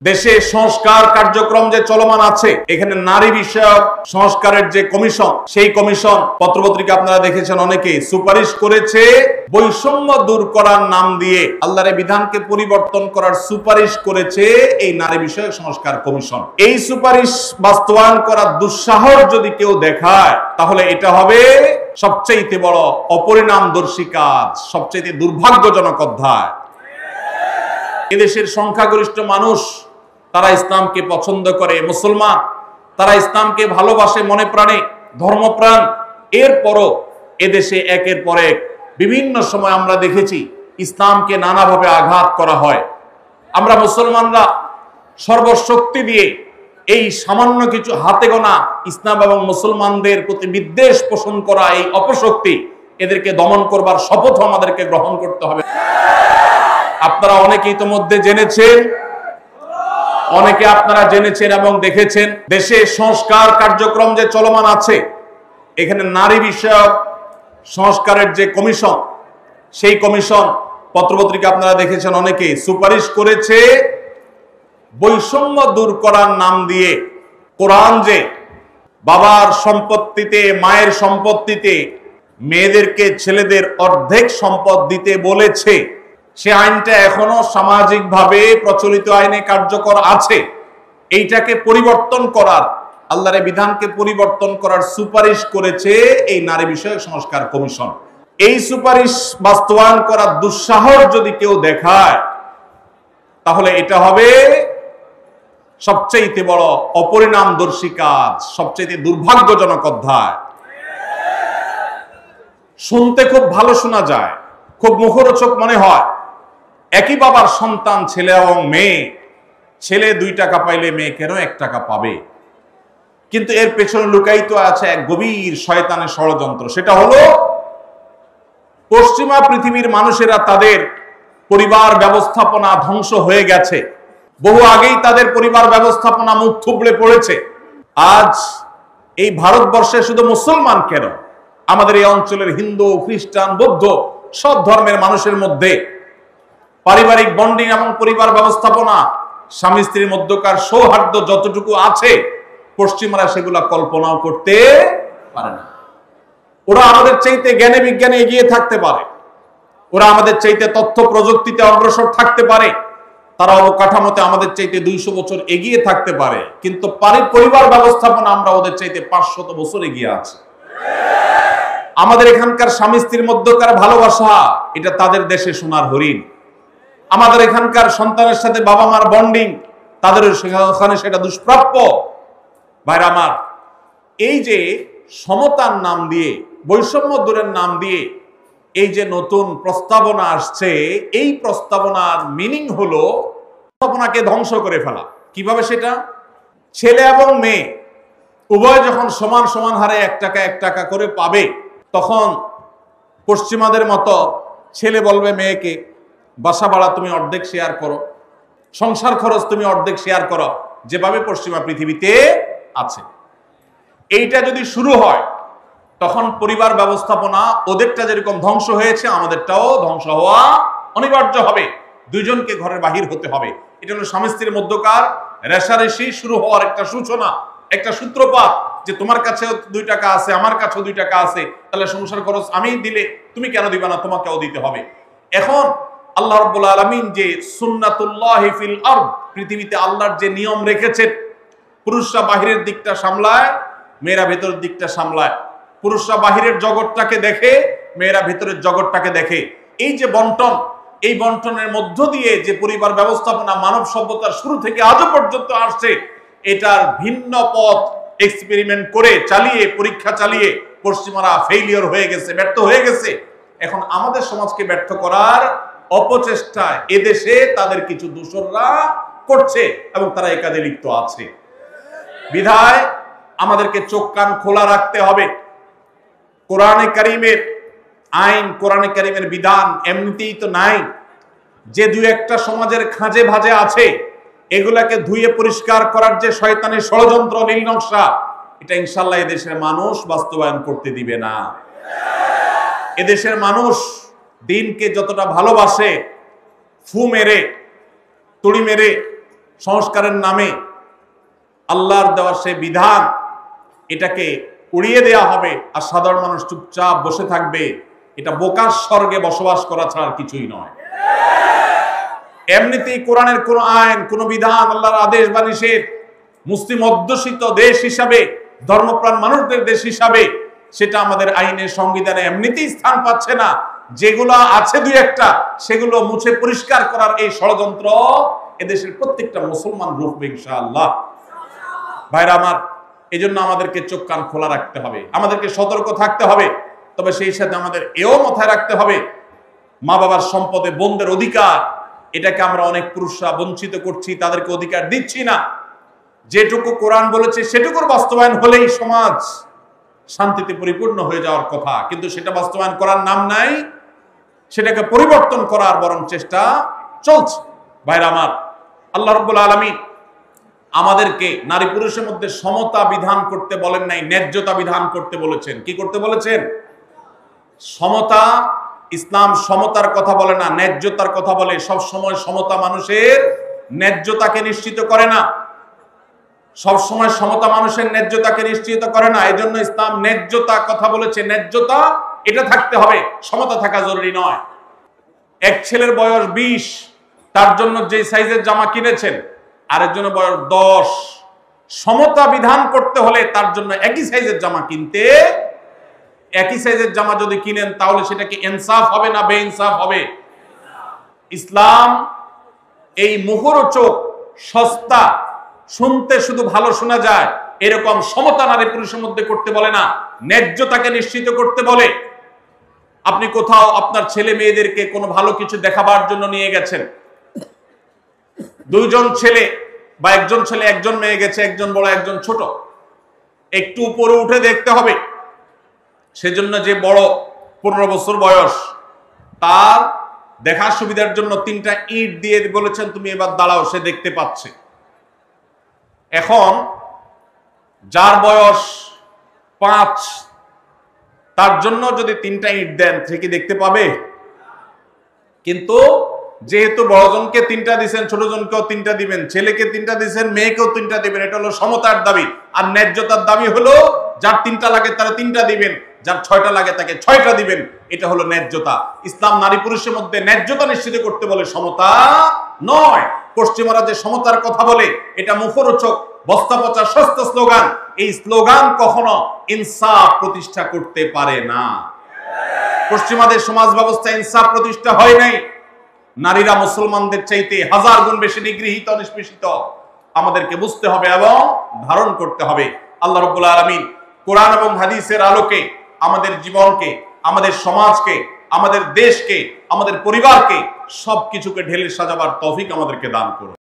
দেশে সংস্কার কার্যক্রম যে চলমান আছে, এখানে নারী বিষয়ক সংস্কারের যে কমিশন, সেই কমিশন পত্রপত্রিকা আপনারা দেখেছেন, অনেকে সুপারিশ করেছে বৈষম্য দূর করার নাম দিয়ে আল্লাহর বিধানকে পরিবর্তন করার সুপারিশ করেছে এই নারী বিষয়ক সংস্কার কমিশন। এই সুপারিশ বাস্তবায়ন করার দুঃসাহস যদি কেউ দেখায়, তাহলে এটা হবে সবচেয়ে বড় অপরিণামদর্শী কাজ, সবচেয়ে দুর্ভাগ্যজনক অধ্যায়। এদেশের সংখ্যাগরিষ্ঠ মানুষ তারা ইসলামকে পছন্দ করে, মুসলমান, তারা ইসলামকে ভালোবাসে মনে প্রাণে, ধর্মপ্রাণ। এরপরও এদেশে একের পর এক বিভিন্ন সময় আমরা দেখেছি ইসলামকে নানাভাবে আঘাত করা হয়। আমরা মুসলমানরা সর্বশক্তি দিয়ে এই সামান্য কিছু হাতে গোনা ইসলাম এবং মুসলমানদের প্রতি বিদ্বেষ পোষণ করা এই অপশক্তি, এদেরকে দমন করবার শপথ আমাদেরকে গ্রহণ করতে হবে। আপনারা অনেকে ইতিমধ্যে জেনেছেন, অনেকে আপনারা জেনেছেন এবং দেখেছেন, দেশে সংস্কার কার্যক্রম যে চলমান আছে, এখানে নারী বিষয়ক সংস্কারের যে কমিশন, সেই কমিশন পত্রপত্রিকা আপনারা দেখেছেন, অনেকে সুপারিশ করেছে বৈষম্য দূর করার নাম দিয়ে কোরআন যে বাবার সম্পত্তিতে, মায়ের সম্পত্তিতে মেয়েদেরকে ছেলেদের অর্ধেক সম্পদ দিতে বলেছে, সে আইনটা এখনো সামাজিকভাবে প্রচলিত আইনে কার্যকর আছে। এইটাকে পরিবর্তন করার, আল্লাহর বিধানকে পরিবর্তন করার সুপারিশ করেছে এই নারী বিষয়ক সংস্কার কমিশন। এই সুপারিশ বাস্তবায়ন করার দুঃসাহস যদি কেউ দেখায়, তাহলে এটা হবে সবচেয়ে বড় অপরিণামদর্শী কাজ, সবচেয়ে দুর্ভাগ্যজনক অধ্যায়। শুনতে খুব ভালো শোনা যায়, খুব মুখরোচক মনে হয়। একই বাবার সন্তান, ছেলে এবং মেয়ে, ছেলে 2 টাকা পাইলে মেয়ে কেন 1 টাকা পাবে? কিন্তু এর পেছনে লুকায়িত আছে এক গভীর শয়তানের ষড়যন্ত্র। সেটা হলো পশ্চিমা পৃথিবীর মানুষেরা তাদের পরিবার ব্যবস্থাপনা ধ্বংস হয়ে গেছে, বহু আগেই তাদের পরিবার ব্যবস্থাপনা মুখ থুবড়ে পড়েছে। আজ এই ভারতবর্ষে শুধু মুসলমান কেন, আমাদের এই অঞ্চলের হিন্দু, খ্রিস্টান, বৌদ্ধ সব ধর্মের মানুষের মধ্যে পারিবারিক বন্ডিং এবং পরিবার ব্যবস্থাপনা, স্বামী স্ত্রীর মধ্যকার সৌহার্দ্য যতটুকু আছে, পশ্চিমারা সেগুলা কল্পনাও করতে পারে না। ওরা আমাদের চাইতে জ্ঞানে বিজ্ঞানে এগিয়ে থাকতে পারে, ওরা আমাদের চাইতে তথ্য প্রযুক্তিতে অগ্রসর থাকতে পারে, তারা অবকাঠামোতে আমাদের চাইতে 200 বছর এগিয়ে থাকতে পারে, কিন্তু পরিবার ব্যবস্থাপনা আমরা ওদের চাইতে 500 বছর এগিয়ে আছি। আমাদের এখানকার স্বামী স্ত্রীর মধ্যকার ভালোবাসা, এটা তাদের দেশে সোনার হরিণ। আমাদের এখানকার সন্তানের সাথে বাবা মার বন্ডিং, তাদের ওখানে সেটা দুষ্প্রাপ্য। ভাইরা আমার, এই যে সমতার নাম দিয়ে, বৈষম্য দূরের নাম দিয়ে এই যে নতুন প্রস্তাবনা আসছে, এই প্রস্তাবনার মিনিং হলো প্রস্তাবনাকে ধ্বংস করে ফেলা। কিভাবে সেটা? ছেলে এবং মেয়ে উভয় যখন সমান সমান হারে 1 টাকা 1 টাকা করে পাবে, তখন পশ্চিমাদের মতো ছেলে বলবে মেয়েকে, বাসা ভাড়া তুমি অর্ধেক শেয়ার করো, সংসার খরচ তুমি অর্ধেক শেয়ার করো, যেভাবে পশ্চিমা পৃথিবীতে আছে। এইটা যদি শুরু হয়, তখন পরিবার ব্যবস্থাপনা ওদেরটা যেরকম ধ্বংস হয়েছে, আমাদেরটাও ধ্বংস হওয়া অনিবার্য হবে। দুইজনকে ঘরের বাহির হতে হবে। এটা হলো স্বামী স্ত্রীর মধ্যকার রেষারেষি শুরু হওয়ার একটা সূচনা, একটা সূত্রপাত, যে তোমার কাছেও 2 টাকা আছে, আমার কাছেও 2 টাকা আছে, তাহলে সংসার খরচ আমি দিলে তুমি কেন দিবা না, তোমাকেও দিতে হবে। এখন আল্লাহ রাব্বুল আলামিন যে সুন্নাতুল্লাহি ফিল আরদ, পৃথিবীতে আল্লাহর যে নিয়ম রেখেছেন, পুরুষরা বাহিরের দিকটা সামলায়, মেয়েরা ভেতরের দিকটা সামলায়। পুরুষরা বাহিরের জগৎটাকে দেখে, মেয়েরা ভেতরের জগৎটাকে দেখে। এই যে বন্টন, এই বন্টনের মধ্য দিয়ে যে পরিবার ব্যবস্থাপনা মানব সভ্যতার শুরু থেকে আজও পর্যন্ত আসছে, এটার ভিন্ন পথ এক্সপেরিমেন্ট করে, চালিয়ে, পরীক্ষা চালিয়ে পশ্চিমারা ফেইলিওর হয়ে গেছে, ব্যর্থ হয়ে গেছে। এখন আমাদের সমাজকে ব্যর্থ করার অপচেষ্টা এদেশে তাদের কিছু দূষররা করছে এবং তারা এই কাজে লিপ্ত আছে। বিধায় আমাদেরকে চোখ কান খোলা রাখতে হবে। কোরআনে কারীমের আইন, কোরআনে কারীমের বিধান এমনিতেই তো নাই, যে 2-1টা সমাজের খাঁজে ভাজে আছে, এগুলাকে ধুয়ে পরিষ্কার করার যে শয়তানের ষড়যন্ত্র, নীল নকশা, এটা ইনশাআল্লাহ এদেশের মানুষ বাস্তবায়ন করতে দিবে না। এদেশের মানুষ দিনকে যতটা ভালোবাসে, ফু মেরে, তুড়ি মেরে সংস্কারের নামে আল্লাহর দেওয়া সেই বিধান এটাকে উড়িয়ে দেওয়া হবে আর সাধারণ মানুষ চুপচাপ বসে থাকবে, এটা বোকার স্বর্গে বসবাস করা ছাড়া কিছুই নয়। এমনিতেই কোরআনের কোন আইন, কোন বিধান, আল্লাহর আদেশ বা নিষেধ মুসলিম অধ্যুষিত দেশ হিসাবে, ধর্মপ্রাণ মানুষদের দেশ হিসাবে সেটা আমাদের আইনে, সংবিধানে এমনিতেই স্থান পাচ্ছে না। যেগুলো আছে দুই একটা, সেগুলো মুছে পরিষ্কার করার এই ষড়যন্ত্র এদেশের প্রত্যেকটা মুসলমান রুখবে ইনশাআল্লাহ। ভাইরা আমার, এই জন্য আমাদেরকে চোখ কান খোলা রাখতে হবে, আমাদেরকে সতর্ক থাকতে হবে। তবে সেই সাথে আমাদের এও মাথায় রাখতে হবে, মা বাবার সম্পদে বোনদের অধিকার, এটাকে আমরা অনেক পুরুষরা বঞ্চিত করছি, তাদেরকে অধিকার দিচ্ছি না। যেটুকু কোরআন বলেছে সেটুকুর বাস্তবায়ন হলেই সমাজ শান্তিতে পরিপূর্ণ হয়ে যাওয়ার কথা, কিন্তু সেটা বাস্তবায়ন করার নাম নাই, সেটাকে পরিবর্তন করার বরং চেষ্টা চলছে। ভাইরা আমার, আল্লাহ রাব্বুল আলামিন আমাদেরকে নারী পুরুষের মধ্যে সমতা বিধান করতে বলেন নাই, ন্যায্যতা বিধান করতে বলেছেন। কি করতে বলেছেন? সমতা। ইসলাম সমতার কথা বলে না, ন্যায্যতার কথা বলে। সব সময় সমতা মানুষের ন্যায্যতাকে নিশ্চিত করে না, সব সময় সমতা মানুষের ন্যায্যতাকে নিশ্চিত করে না। এই জন্য ইসলাম ন্যায্যতা কথা বলেছে। ন্যায্যতা এটা থাকতে হবে, সমতা থাকা জরুরি নয়। এক ছেলের বয়স 20, তার জন্য যে সাইজের জামা কিনেছেন আরেকজনের বয়স 10, সমতা বিধান করতে হলে তার জন্য একই সাইজের জামা কিনতে, একই সাইজের জামা যদি কিনেন তাহলে সেটা কি ইনসাফ হবে না বেইনসাফ হবে? ইসলাম এই মুখরোচক, সস্তা, শুনতে শুধু ভালো শোনা যায় এরকম সমতা নারী পুরুষের মধ্যে করতে বলে না, ন্যায্যতাকে নিশ্চিত করতে বলে। আপনি কোথাও আপনার ছেলে মেয়েদেরকে কোনো ভালো কিছু দেখাবার জন্য নিয়ে গেছেন, দুইজন ছেলে বা একজন ছেলে একজন মেয়ে গেছে, একজন বড় একজন ছোট, একটু উপরে উঠে দেখতে হবে। সেজন্য যে বড় 15 বছর বয়স, তার দেখার সুবিধার জন্য 3টা ইট দিয়ে বলেছেন তুমি এবার দাঁড়াও, সে দেখতে পাচ্ছে। এখন যার বয়স 5, তার জন্য যদি 3টা ইট দেন সে কি দেখতে পাবে? কিন্তু যেহেতু বড়জনকে 3টা দিবেন, ছোটজনকেও 3টা দিবেন, ছেলেকে 3টা দিবেন, মেয়েকেও 3টা দিবেন, এটা হলো সমতার দাবি। আর ন্যায্যতার দাবি হলো যার 3টা লাগে তারা 3টা দিবেন, যার 6টা লাগে তাকে 6টা দিবেন। এটা হলো ন্যায্যতা। ইসলাম নারী পুরুষের মধ্যে ন্যায্যতা নিশ্চিত করতে বলে, সমতা নয়। পশ্চিমারা যে সমতার কথা বলে এটা মুখরোচক, বস্তা পচা সস্তা স্লোগান। এই স্লোগান কখনো ইনসাফ প্রতিষ্ঠা করতে পারে না। পশ্চিমাদের সমাজ ব্যবস্থা ইনসাফ প্রতিষ্ঠা হয় নাই। নারীরা মুসলমানদের চাইতে 1000 গুণ বেশি নিগৃহীত, নিষ্পেষিত। আমাদেরকে বুঝতে হবে এবং ধারণ করতে হবে। আল্লাহ রাব্বুল আলামিন কোরআন এবং হাদিসের আলোকে আমাদের জীবনকে, আমাদের সমাজকে, আমাদের দেশকে, আমাদের পরিবারকে সবকিছুকে ঢেলে সাজাবার তৌফিক আমাদেরকে দান করুন।